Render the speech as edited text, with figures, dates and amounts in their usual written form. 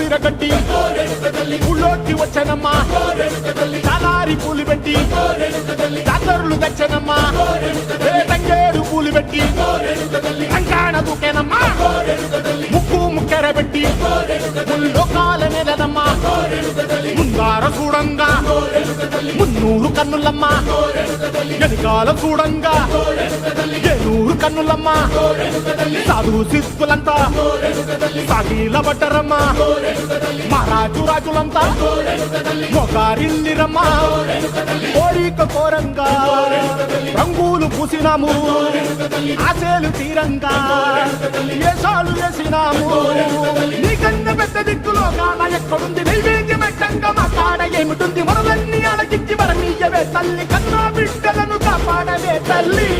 చీరగట్టి ఊళ్ళోకి వచ్చనమ్మా చాలారి పూలు పెట్టి జాతరులు తెచ్చనమ్మా తంగేడు పూలు పెట్టి కంకాణ దూకేనమ్మా ముక్కు ముక్కెరబెట్టి ముల్లోకాల నెలనమ్మా ముందార చూడంగా మున్నూరు కన్నులమ్మా వెనకాల చూడంగా ఏనూరు కన్నులమ్మా సాధు సిద్ధులంతా సాగిల బట్టరమ్మా మహారాజు రాజులంతా మొగారిల్లిరమ్మా కోరిక కోరంగా రంగులు పూసినాము ఆశలు తీరంగా ఏసాలు వేసినాము నీకన్నా పెద్ద దిక్కులో కాన ఎక్కడుంది నైవేద్యం పెట్టంగా మా కాడ ఏమిటుంది మనలన్నీ అలకిచ్చి మరణీయవే తల్లి కన్నా బిడ్డలను కాపాడవే తల్లి